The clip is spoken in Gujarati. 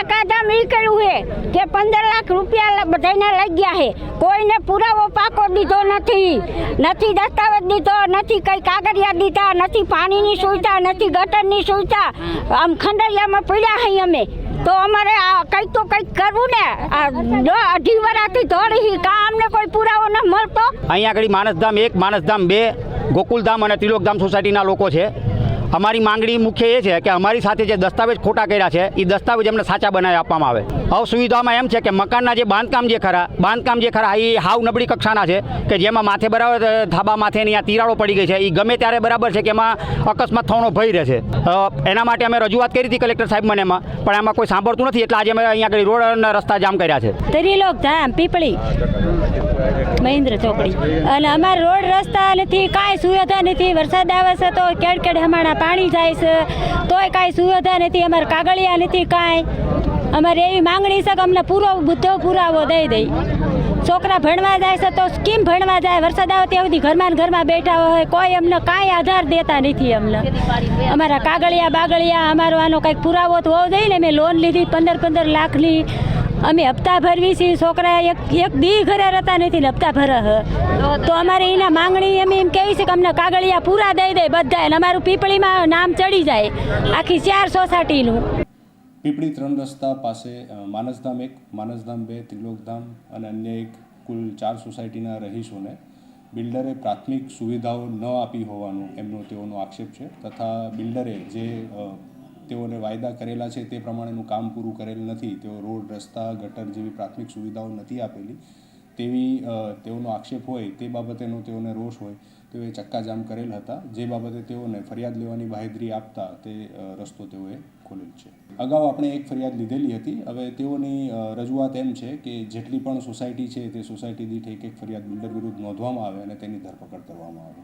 ચક્કાજામ નીકળ્યું છે કે 15 લાખ રૂપિયા બધાને લઈ ગયા છે, કોઈને પુરાવો પાકો દીધો નથી, નથી દસ્તાવેજ દીધો, નથી કઈ કાગળિયા દીધા, નથી પાણીની સુવિધા, નથી ગટરની સુવિધા, આમ ખંડરિયામાં પડ્યા છે અમે। તો અમારે આ કંઈક તો કંઈક કરવું ને, 2.5 વર્ષથી દોડી કા અમને કોઈ પુરાવો ન મળતો। અહીંયા આગળ માનસધામ 1, માનસધામ 2, ગોકુલધામ અને ત્રિલોકધામ સોસાયટીના લોકો છે। અમારી માંગણી મુખ્ય એ છે કે અમારી સાથે જે દસ્તાવેજ ખોટા કર્યા છે એ દસ્તાવેજ એમને સાચા બનાવી આપવામાં આવે। અસુવિધામાં એમ છે કે મકાનના જે બાંધકામ જે ખરા એ હાવ નબળી કક્ષાના છે કે જેમાં માથે બરાબર ધાબા માથે અહીંયા તિરાડો પડી ગઈ છે, એ ગમે ત્યારે બરાબર છે કે એમાં અકસ્માત થવાનો ભય રહે છે। એના માટે અમે રજૂઆત કરી હતી કલેક્ટર સાહેબ મને પણ એમાં કોઈ સાંભળતું નથી, એટલે આજે અમે અહીંયા આગળ રોડના રસ્તા જામ કર્યા છે। ત્રિલોકધામ પીપળી મહેન્દ્ર ચોકડી અને અમારા રોડ રસ્તા નથી, કાંઈ સુવિધા નથી। વરસાદ આવે છે તો કેડ હમણાં પાણી જાય છે તોય કાંઈ સુવિધા નથી, અમારે કાગળિયા નથી કાંઈ। અમારે એવી માંગણી છે કે અમને બધો પુરાવો દઈ દઈ। છોકરા ભણવા જાય છે તો સ્કીમ ભણવા જાય, વરસાદ આવે ત્યાં સુધી ઘરમાં બેઠા હોય, કોઈ અમને કાંઈ આધાર દેતા નથી અમને। અમારા કાગળિયા બાગળિયા અમારો આનો કંઈક પુરાવો તો હોવો જોઈએ ને। મેં લોન લીધી 15 લાખની, અમે હપ્તા ભરવી છીએ, છોકરા એક દી ઘરે રહેતા નથી ને હપ્તા ભરે તો અમારે એના માંગણી અમે એમ કહેવી છે કે અમને કાગળિયા પૂરા દઈ દે બધા, અને અમારું પીપળીમાં નામ ચડી જાય આખી 4 સોસાયટીનું। પીપળી 3 રસ્તા પાસે માનસધામ 1, માનસધામ 2, ત્રિલોકધામ અને અન્ય એક કુલ 4 સોસાયટીના રહીશોને બિલ્ડરે પ્રાથમિક સુવિધાઓ ન આપી હોવાનું તેઓનો આક્ષેપ છે, તથા બિલ્ડરે જે તેઓને વાયદા કરેલા છે તે પ્રમાણેનું કામ પૂરું કરેલ નથી, તેઓ રોડ રસ્તા ગટર જેવી પ્રાથમિક સુવિધાઓ નથી આપેલી તેવી તેઓનો આક્ષેપ હોય, તે બાબતેનો તેઓને રોષ હોય તેઓએ ચક્કાજામ કરેલ હતા, જે બાબતે તેઓને ફરિયાદ લેવાની બાહેધરી આપતા તે રસ્તો તેઓએ ખોલેલ છે। અગાઉ આપણે એક ફરિયાદ લીધેલી હતી, હવે તેઓની રજૂઆત એમ છે કે જેટલી પણ સોસાયટી છે તે સોસાયટી દીઠ એક ફરિયાદ બિલ્ડર વિરુદ્ધ નોંધવામાં આવે અને તેની ધરપકડ કરવામાં આવે।